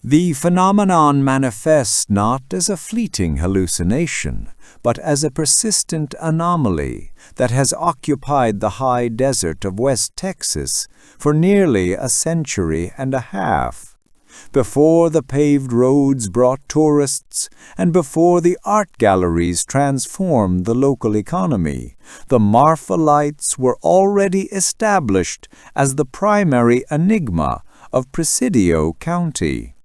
The phenomenon manifests not as a fleeting hallucination, but as a persistent anomaly that has occupied the high desert of West Texas for nearly a century and a half. Before the paved roads brought tourists, and before the art galleries transformed the local economy, the Marfa Lights were already established as the primary enigma of Presidio County.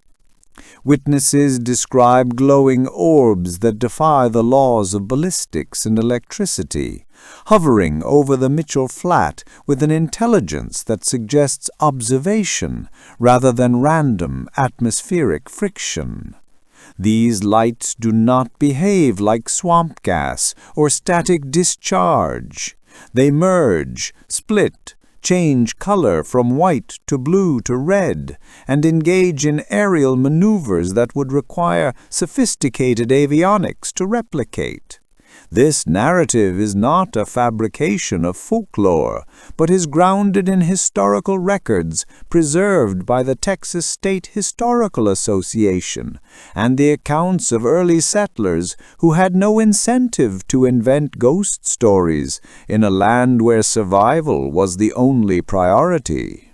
Witnesses describe glowing orbs that defy the laws of ballistics and electricity, hovering over the Mitchell Flat with an intelligence that suggests observation rather than random atmospheric friction. These lights do not behave like swamp gas or static discharge. They merge, split, change color from white to blue to red, and engage in aerial maneuvers that would require sophisticated avionics to replicate. This narrative is not a fabrication of folklore, but is grounded in historical records preserved by the Texas State Historical Association and the accounts of early settlers who had no incentive to invent ghost stories in a land where survival was the only priority.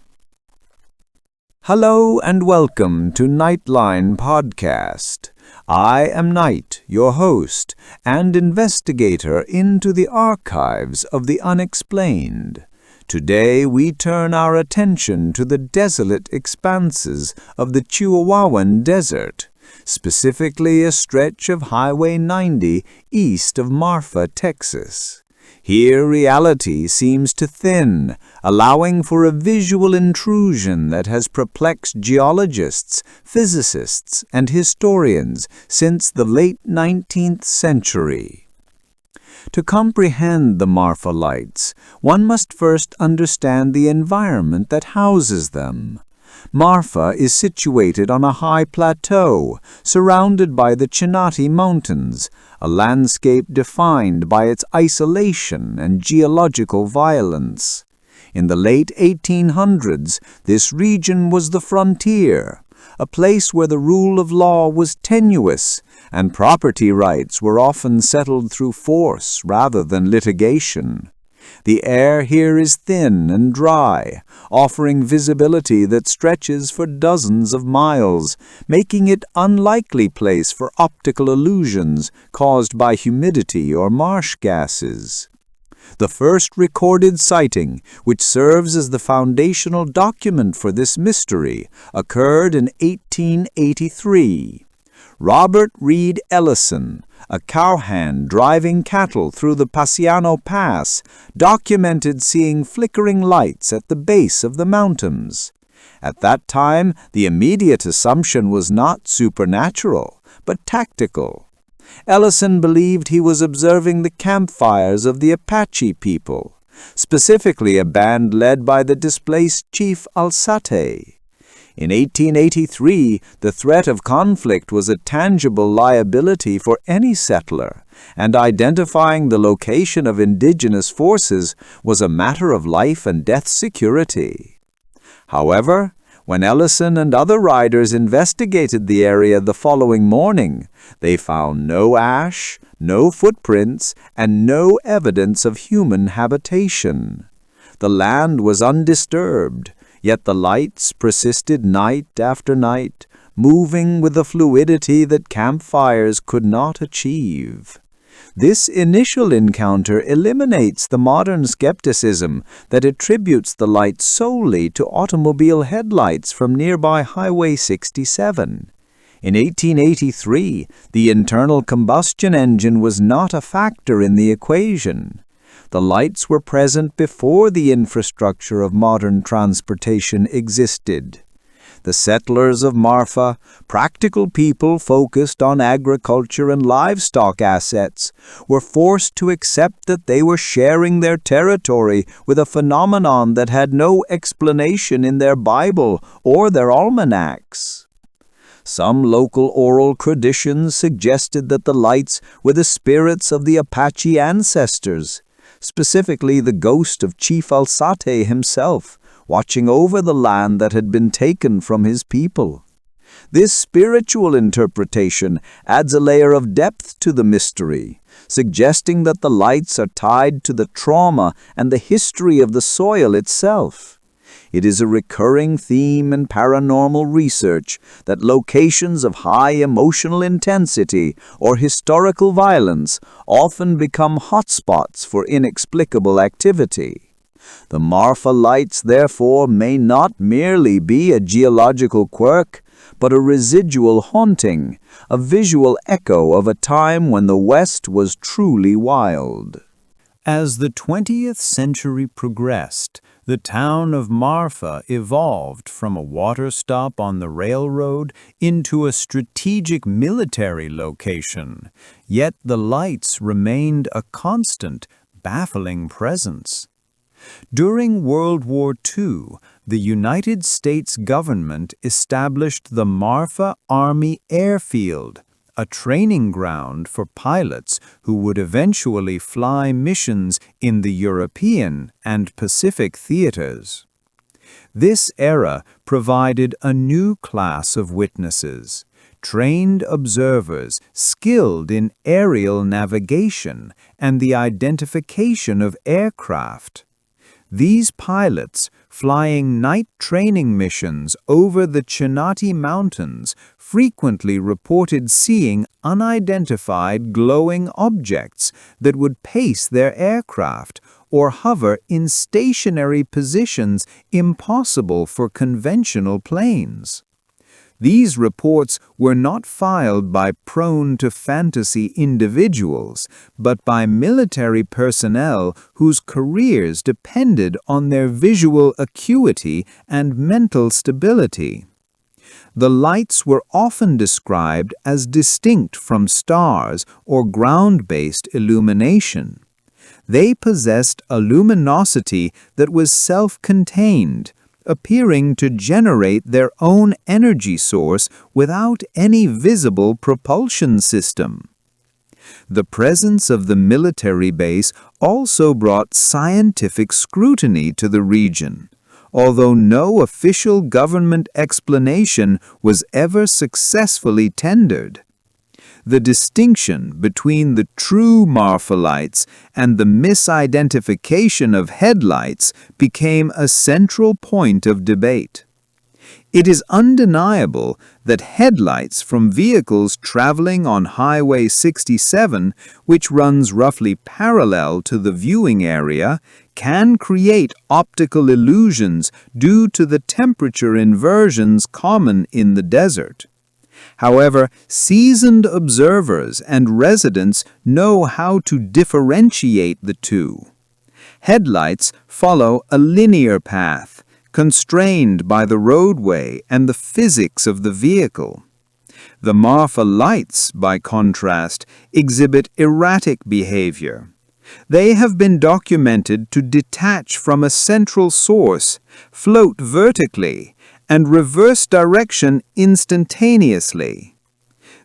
Hello and welcome to NightLine Podcast. I am Night, your host and investigator into the archives of the unexplained. Today we turn our attention to the desolate expanses of the Chihuahuan Desert, specifically a stretch of Highway 90 east of Marfa, Texas. Here reality seems to thin, allowing for a visual intrusion that has perplexed geologists, physicists, and historians since the late 19th century. To comprehend the Marfa Lights, one must first understand the environment that houses them. Marfa is situated on a high plateau, surrounded by the Chinati Mountains, a landscape defined by its isolation and geological violence. In the late 1800s, this region was the frontier, a place where the rule of law was tenuous, and property rights were often settled through force rather than litigation. The air here is thin and dry, offering visibility that stretches for dozens of miles, making it an unlikely place for optical illusions caused by humidity or marsh gases. The first recorded sighting, which serves as the foundational document for this mystery, occurred in 1883. Robert Reed Ellison, a cowhand driving cattle through the Paciano Pass, documented seeing flickering lights at the base of the mountains. At that time, the immediate assumption was not supernatural, but tactical. Ellison believed he was observing the campfires of the Apache people, specifically a band led by the displaced Chief Alsate. In 1883, the threat of conflict was a tangible liability for any settler, and identifying the location of indigenous forces was a matter of life and death security. However, when Ellison and other riders investigated the area the following morning, they found no ash, no footprints, and no evidence of human habitation. The land was undisturbed, yet the lights persisted night after night, moving with a fluidity that campfires could not achieve. This initial encounter eliminates the modern skepticism that attributes the lights solely to automobile headlights from nearby Highway 67. In 1883, the internal combustion engine was not a factor in the equation. The lights were present before the infrastructure of modern transportation existed. The settlers of Marfa, practical people focused on agriculture and livestock assets, were forced to accept that they were sharing their territory with a phenomenon that had no explanation in their Bible or their almanacs. Some local oral traditions suggested that the lights were the spirits of the Apache ancestors, specifically the ghost of Chief Alsate himself, watching over the land that had been taken from his people. This spiritual interpretation adds a layer of depth to the mystery, suggesting that the lights are tied to the trauma and the history of the soil itself. It is a recurring theme in paranormal research that locations of high emotional intensity or historical violence often become hotspots for inexplicable activity. The Marfa Lights, therefore, may not merely be a geological quirk, but a residual haunting, a visual echo of a time when the West was truly wild. As the 20th century progressed, the town of Marfa evolved from a water stop on the railroad into a strategic military location, yet the lights remained a constant, baffling presence. During World War II, the United States government established the Marfa Army Airfield, a training ground for pilots who would eventually fly missions in the European and Pacific theaters. This era provided a new class of witnesses, trained observers skilled in aerial navigation and the identification of aircraft. These pilots, flying night training missions over the Chinati Mountains, frequently reported seeing unidentified glowing objects that would pace their aircraft or hover in stationary positions impossible for conventional planes. These reports were not filed by prone-to-fantasy individuals, but by military personnel whose careers depended on their visual acuity and mental stability. The lights were often described as distinct from stars or ground-based illumination. They possessed a luminosity that was self-contained, appearing to generate their own energy source without any visible propulsion system. The presence of the military base also brought scientific scrutiny to the region, although no official government explanation was ever successfully tendered. The distinction between the true Marfa lights and the misidentification of headlights became a central point of debate. It is undeniable that headlights from vehicles traveling on Highway 67, which runs roughly parallel to the viewing area, can create optical illusions due to the temperature inversions common in the desert. However, seasoned observers and residents know how to differentiate the two. Headlights follow a linear path, constrained by the roadway and the physics of the vehicle. The Marfa lights, by contrast, exhibit erratic behavior. They have been documented to detach from a central source, float vertically, and reverse direction instantaneously.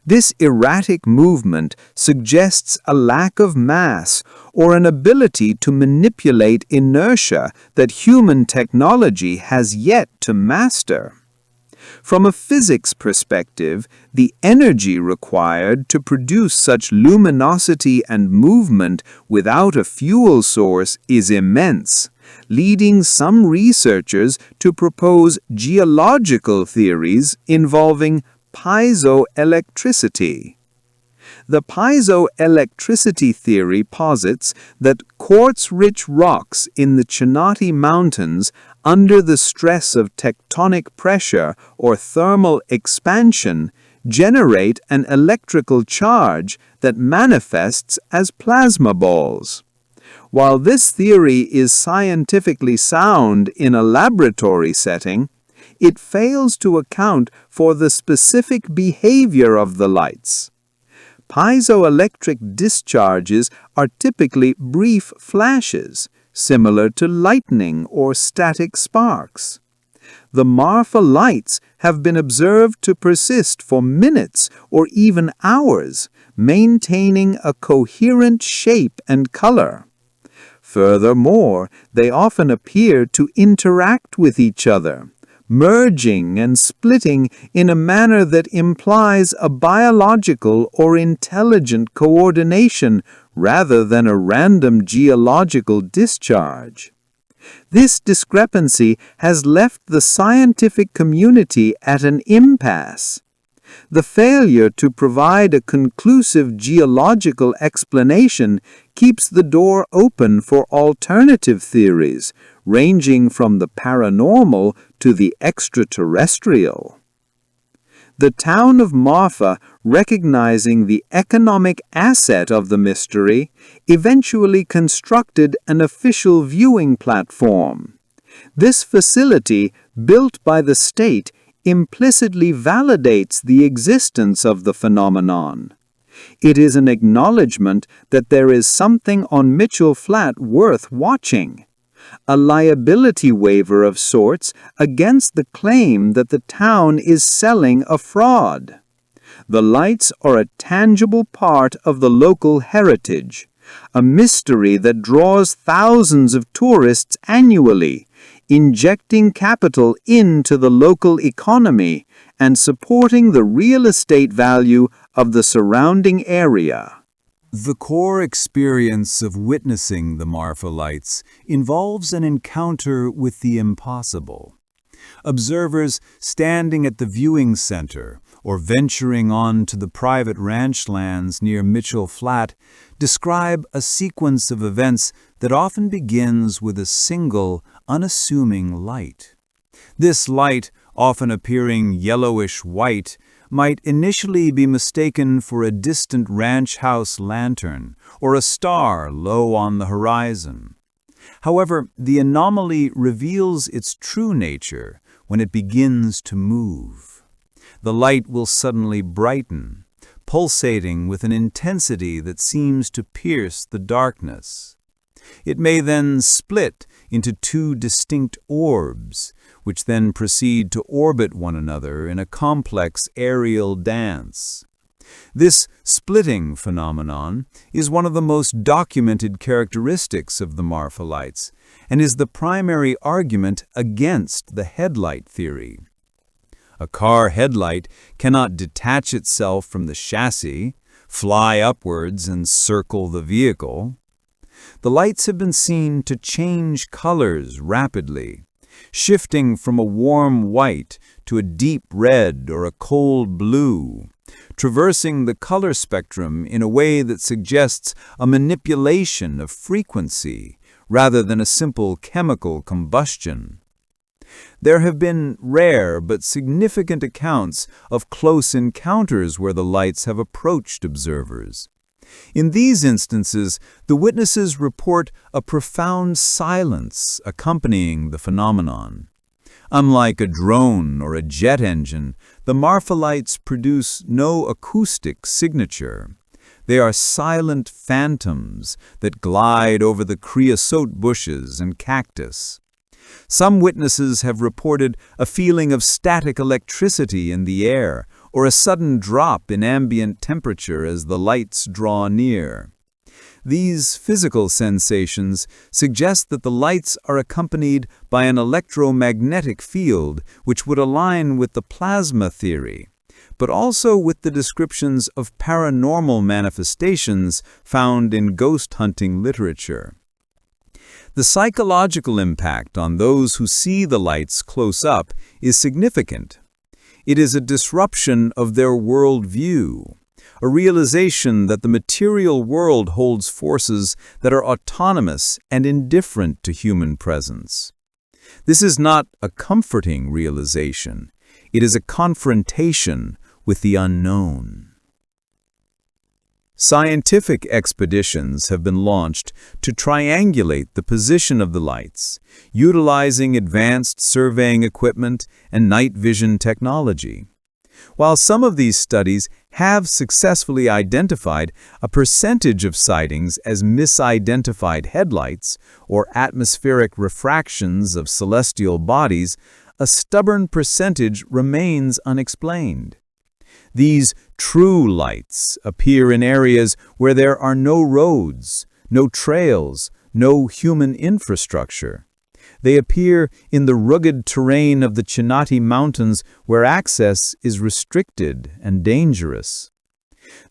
This erratic movement suggests a lack of mass or an ability to manipulate inertia that human technology has yet to master. From a physics perspective, the energy required to produce such luminosity and movement without a fuel source is immense, leading some researchers to propose geological theories involving piezoelectricity. The piezoelectricity theory posits that quartz-rich rocks in the Chinati Mountains, under the stress of tectonic pressure or thermal expansion, generate an electrical charge that manifests as plasma balls. While this theory is scientifically sound in a laboratory setting, it fails to account for the specific behavior of the lights. Piezoelectric discharges are typically brief flashes, similar to lightning or static sparks. The Marfa lights have been observed to persist for minutes or even hours, maintaining a coherent shape and color. Furthermore, they often appear to interact with each other, merging and splitting in a manner that implies a biological or intelligent coordination rather than a random geological discharge. This discrepancy has left the scientific community at an impasse. The failure to provide a conclusive geological explanation keeps the door open for alternative theories, ranging from the paranormal to the extraterrestrial. The town of Marfa, recognizing the economic asset of the mystery, eventually constructed an official viewing platform. This facility, built by the state, implicitly validates the existence of the phenomenon. It is an acknowledgement that there is something on Mitchell Flat worth watching, a liability waiver of sorts against the claim that the town is selling a fraud. The lights are a tangible part of the local heritage, a mystery that draws thousands of tourists annually, injecting capital into the local economy and supporting the real estate value of the surrounding area. The core experience of witnessing the Marfa Lights involves an encounter with the impossible. Observers standing at the viewing center or venturing on to the private ranch lands near Mitchell Flat describe a sequence of events that often begins with a single, unassuming light. This light, often appearing yellowish-white, might initially be mistaken for a distant ranch house lantern or a star low on the horizon. However, the anomaly reveals its true nature when it begins to move. The light will suddenly brighten, pulsating with an intensity that seems to pierce the darkness. It may then split into two distinct orbs, which then proceed to orbit one another in a complex aerial dance. This splitting phenomenon is one of the most documented characteristics of the Marfa Lights and is the primary argument against the headlight theory. A car headlight cannot detach itself from the chassis, fly upwards, and circle the vehicle. The lights have been seen to change colors rapidly, shifting from a warm white to a deep red or a cold blue, traversing the color spectrum in a way that suggests a manipulation of frequency rather than a simple chemical combustion. There have been rare but significant accounts of close encounters where the lights have approached observers. In these instances, the witnesses report a profound silence accompanying the phenomenon. Unlike a drone or a jet engine, the Marfa Lights produce no acoustic signature. They are silent phantoms that glide over the creosote bushes and cactus. Some witnesses have reported a feeling of static electricity in the air or a sudden drop in ambient temperature as the lights draw near. These physical sensations suggest that the lights are accompanied by an electromagnetic field which would align with the plasma theory, but also with the descriptions of paranormal manifestations found in ghost hunting literature. The psychological impact on those who see the lights close up is significant. It is a disruption of their worldview, a realization that the material world holds forces that are autonomous and indifferent to human presence. This is not a comforting realization. It is a confrontation with the unknown. Scientific expeditions have been launched to triangulate the position of the lights, utilizing advanced surveying equipment and night vision technology. While some of these studies have successfully identified a percentage of sightings as misidentified headlights or atmospheric refractions of celestial bodies, a stubborn percentage remains unexplained. These true lights appear in areas where there are no roads, no trails, no human infrastructure. They appear in the rugged terrain of the Chinati Mountains where access is restricted and dangerous.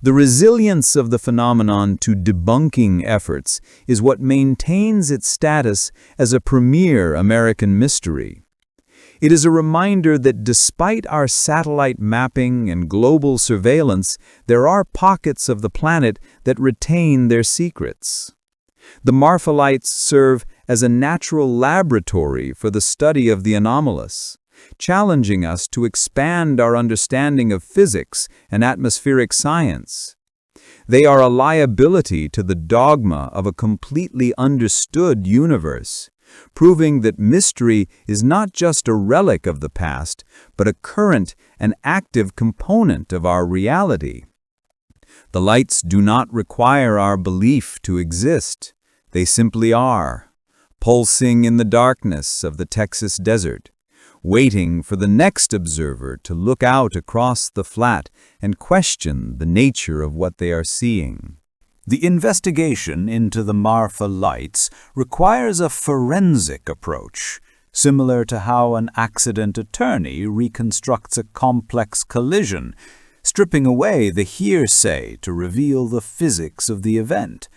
The resilience of the phenomenon to debunking efforts is what maintains its status as a premier American mystery. It is a reminder that despite our satellite mapping and global surveillance, there are pockets of the planet that retain their secrets. The Marfa Lights serve as a natural laboratory for the study of the anomalous, challenging us to expand our understanding of physics and atmospheric science. They are a liability to the dogma of a completely understood universe, proving that mystery is not just a relic of the past, but a current and active component of our reality. The lights do not require our belief to exist. They simply are, pulsing in the darkness of the Texas desert, waiting for the next observer to look out across the flat and question the nature of what they are seeing. The investigation into the Marfa Lights requires a forensic approach, similar to how an accident attorney reconstructs a complex collision, stripping away the hearsay to reveal the physics of the event.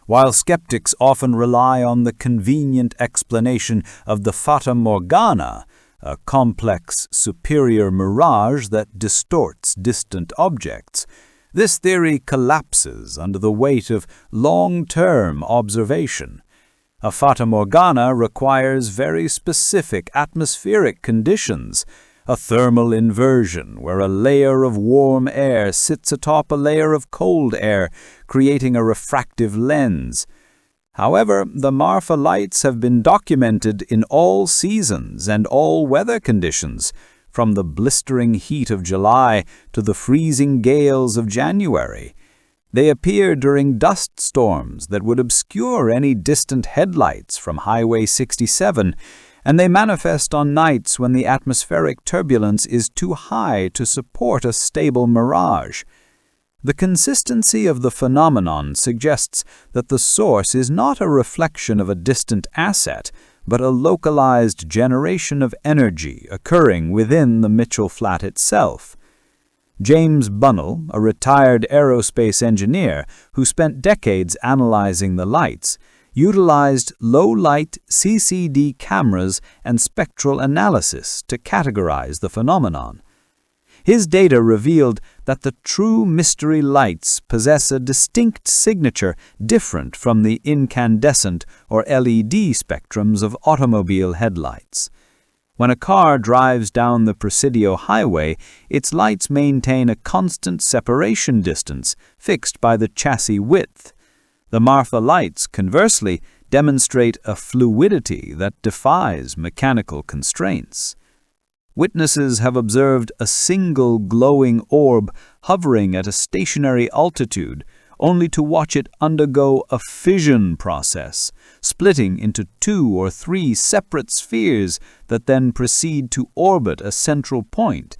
While skeptics often rely on the convenient explanation of the Fata Morgana, a complex, superior mirage that distorts distant objects, this theory collapses under the weight of long-term observation. A Fata Morgana requires very specific atmospheric conditions, a thermal inversion where a layer of warm air sits atop a layer of cold air, creating a refractive lens. However, the Marfa Lights have been documented in all seasons and all weather conditions, from the blistering heat of July to the freezing gales of January. They appear during dust storms that would obscure any distant headlights from Highway 67, and they manifest on nights when the atmospheric turbulence is too high to support a stable mirage. The consistency of the phenomenon suggests that the source is not a reflection of a distant asset, but a localized generation of energy occurring within the Mitchell Flat itself. James Bunnell, a retired aerospace engineer who spent decades analyzing the lights, utilized low-light CCD cameras and spectral analysis to categorize the phenomenon. His data revealed that the true mystery lights possess a distinct signature different from the incandescent or LED spectrums of automobile headlights. When a car drives down the Presidio Highway, its lights maintain a constant separation distance fixed by the chassis width. The Marfa Lights, conversely, demonstrate a fluidity that defies mechanical constraints. Witnesses have observed a single glowing orb hovering at a stationary altitude, only to watch it undergo a fission process, splitting into 2 or 3 separate spheres that then proceed to orbit a central point.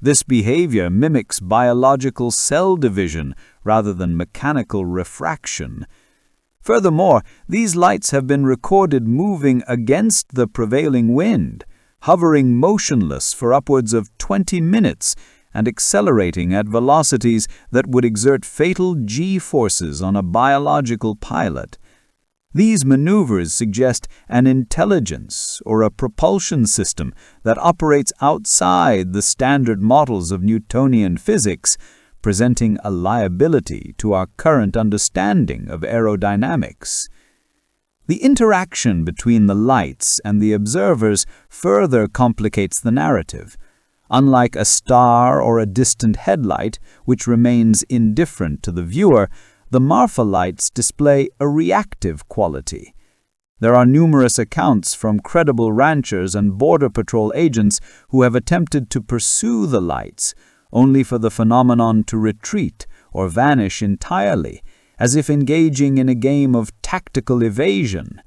This behavior mimics biological cell division rather than mechanical refraction. Furthermore, these lights have been recorded moving against the prevailing wind, hovering motionless for upwards of 20 minutes and accelerating at velocities that would exert fatal G-forces on a biological pilot. These maneuvers suggest an intelligence or a propulsion system that operates outside the standard models of Newtonian physics, presenting a liability to our current understanding of aerodynamics. The interaction between the lights and the observers further complicates the narrative. Unlike a star or a distant headlight, which remains indifferent to the viewer, the Marfa Lights display a reactive quality. There are numerous accounts from credible ranchers and Border Patrol agents who have attempted to pursue the lights, only for the phenomenon to retreat or vanish entirely, as if engaging in a game of tactical evasion.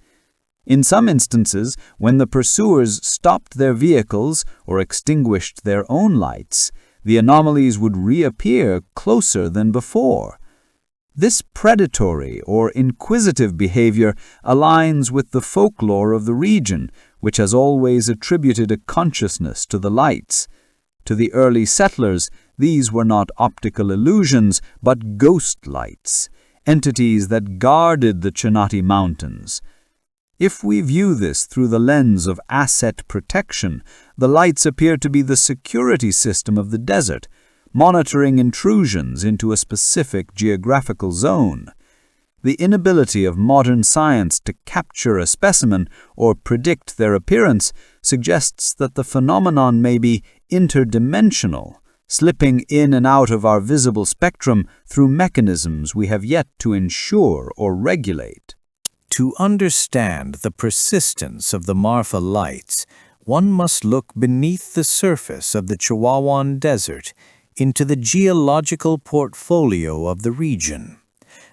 In some instances, when the pursuers stopped their vehicles or extinguished their own lights, the anomalies would reappear closer than before. This predatory or inquisitive behavior aligns with the folklore of the region, which has always attributed a consciousness to the lights. To the early settlers, these were not optical illusions, but ghost lights, entities that guarded the Chinati Mountains. If we view this through the lens of asset protection, the lights appear to be the security system of the desert, monitoring intrusions into a specific geographical zone. The inability of modern science to capture a specimen or predict their appearance suggests that the phenomenon may be interdimensional, slipping in and out of our visible spectrum through mechanisms we have yet to ensure or regulate. To understand the persistence of the Marfa lights, one must look beneath the surface of the Chihuahuan Desert into the geological portfolio of the region.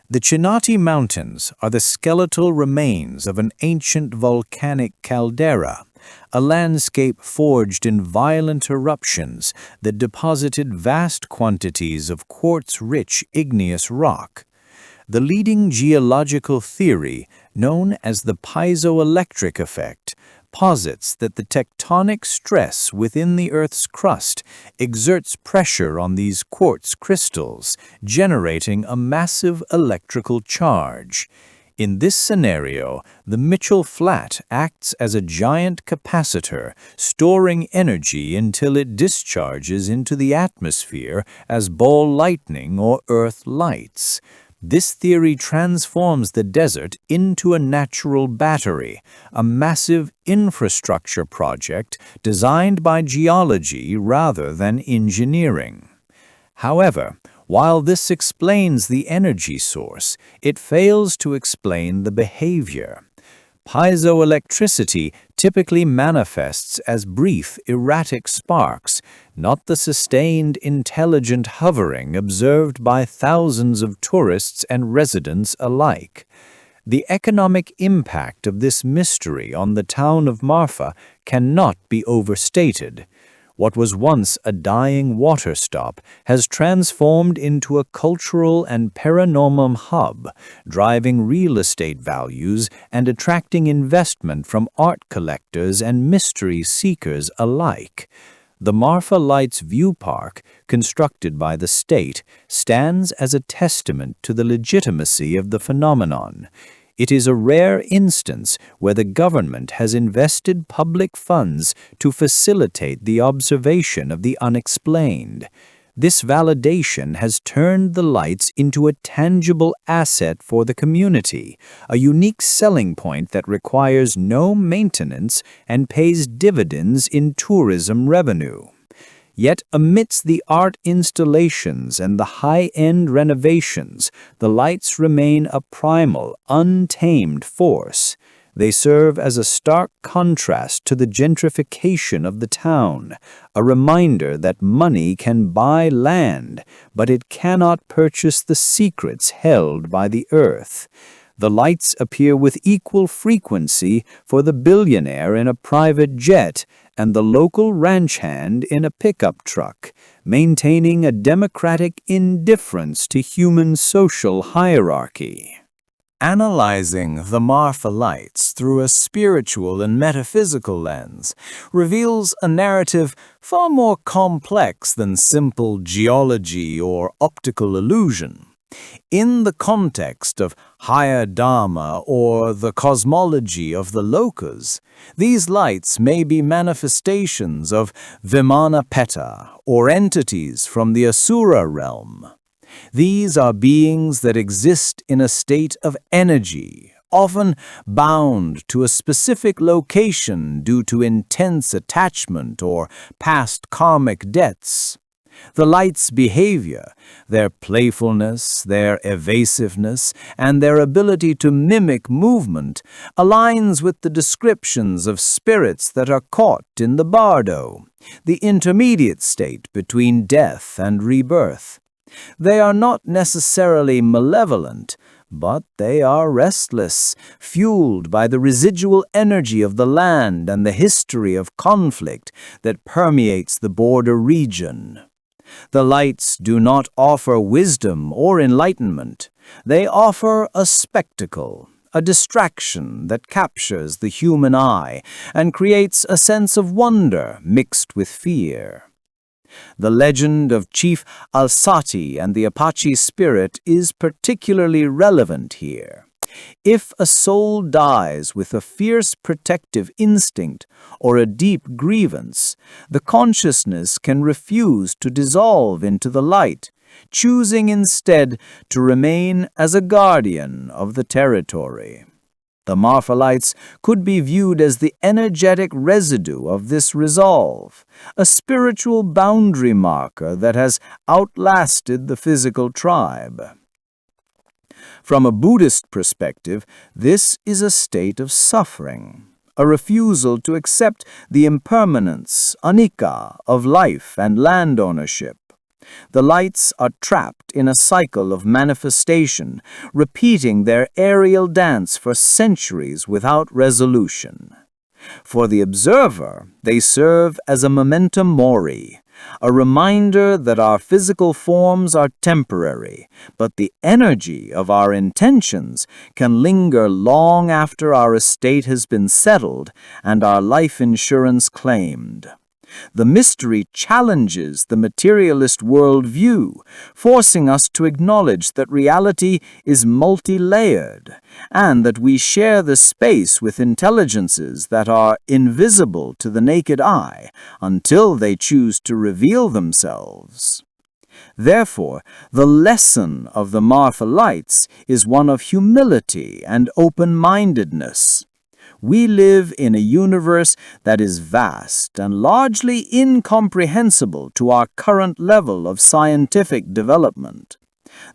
The Chinati Mountains are the skeletal remains of an ancient volcanic caldera, a landscape forged in violent eruptions that deposited vast quantities of quartz-rich igneous rock. The leading geological theory, known as the Piezoelectric effect, posits that the tectonic stress within the Earth's crust exerts pressure on these quartz crystals, generating a massive electrical charge. In this scenario, the Mitchell Flat acts as a giant capacitor, storing energy until it discharges into the atmosphere as ball lightning or Earth lights. This theory transforms the desert into a natural battery, a massive infrastructure project designed by geology rather than engineering. However, while this explains the energy source, it fails to explain the behavior. Piezoelectricity typically manifests as brief, erratic sparks, not the sustained, intelligent hovering observed by thousands of tourists and residents alike. The economic impact of this mystery on the town of Marfa cannot be overstated. What was once a dying water stop has transformed into a cultural and paranormal hub, driving real estate values and attracting investment from art collectors and mystery seekers alike. The Marfa Lights View Park, constructed by the state, stands as a testament to the legitimacy of the phenomenon. It is a rare instance where the government has invested public funds to facilitate the observation of the unexplained. This validation has turned the lights into a tangible asset for the community, a unique selling point that requires no maintenance and pays dividends in tourism revenue. Yet amidst the art installations and the high-end renovations, the lights remain a primal, untamed force. They serve as a stark contrast to the gentrification of the town, a reminder that money can buy land, but it cannot purchase the secrets held by the earth. The lights appear with equal frequency for the billionaire in a private jet and the local ranch hand in a pickup truck, maintaining a democratic indifference to human social hierarchy. Analyzing the Marfa lights through a spiritual and metaphysical lens reveals a narrative far more complex than simple geology or optical illusion. In the context of higher dharma or the cosmology of the lokas, these lights may be manifestations of Vimana Peta or entities from the Asura realm. These are beings that exist in a state of energy, often bound to a specific location due to intense attachment or past karmic debts. The lights' behavior, their playfulness, their evasiveness, and their ability to mimic movement aligns with the descriptions of spirits that are caught in the bardo, the intermediate state between death and rebirth. They are not necessarily malevolent, but they are restless, fueled by the residual energy of the land and the history of conflict that permeates the border region. The lights do not offer wisdom or enlightenment. They offer a spectacle, a distraction that captures the human eye and creates a sense of wonder mixed with fear. The legend of Chief Alsate and the Apache spirit is particularly relevant here. If a soul dies with a fierce protective instinct or a deep grievance, the consciousness can refuse to dissolve into the light, choosing instead to remain as a guardian of the territory. The Marfa lights could be viewed as the energetic residue of this resolve, a spiritual boundary marker that has outlasted the physical tribe. From a Buddhist perspective, this is a state of suffering, a refusal to accept the impermanence, anicca, of life and land ownership. The lights are trapped in a cycle of manifestation, repeating their aerial dance for centuries without resolution. For the observer, they serve as a memento mori, a reminder that our physical forms are temporary, but the energy of our intentions can linger long after our estate has been settled and our life insurance claimed. The mystery challenges the materialist worldview, forcing us to acknowledge that reality is multi-layered, and that we share the space with intelligences that are invisible to the naked eye until they choose to reveal themselves. Therefore, the lesson of the Marfa lights is one of humility and open-mindedness. We live in a universe that is vast and largely incomprehensible to our current level of scientific development.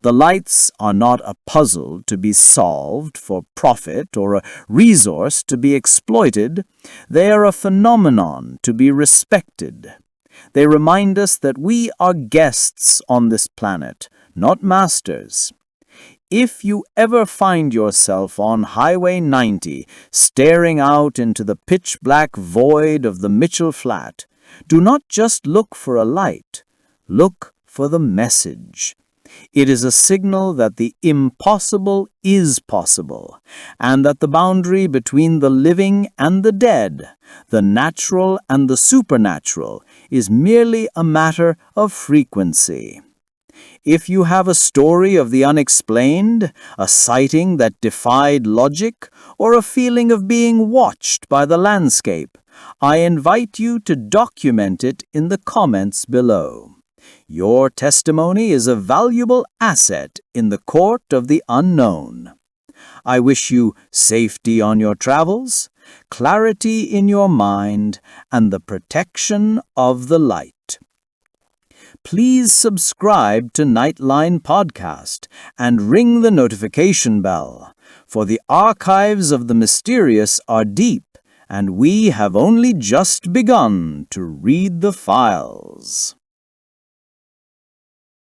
The lights are not a puzzle to be solved for profit or a resource to be exploited. They are a phenomenon to be respected. They remind us that we are guests on this planet, not masters. If you ever find yourself on Highway 90 staring out into the pitch-black void of the Mitchell Flat, do not just look for a light, look for the message. It is a signal that the impossible is possible, and that the boundary between the living and the dead, the natural and the supernatural, is merely a matter of frequency. If you have a story of the unexplained, a sighting that defied logic, or a feeling of being watched by the landscape, I invite you to document it in the comments below. Your testimony is a valuable asset in the court of the unknown. I wish you safety on your travels, clarity in your mind, and the protection of the light. Please subscribe to NightLine Podcast and ring the notification bell, for the archives of the mysterious are deep, and we have only just begun to read the files.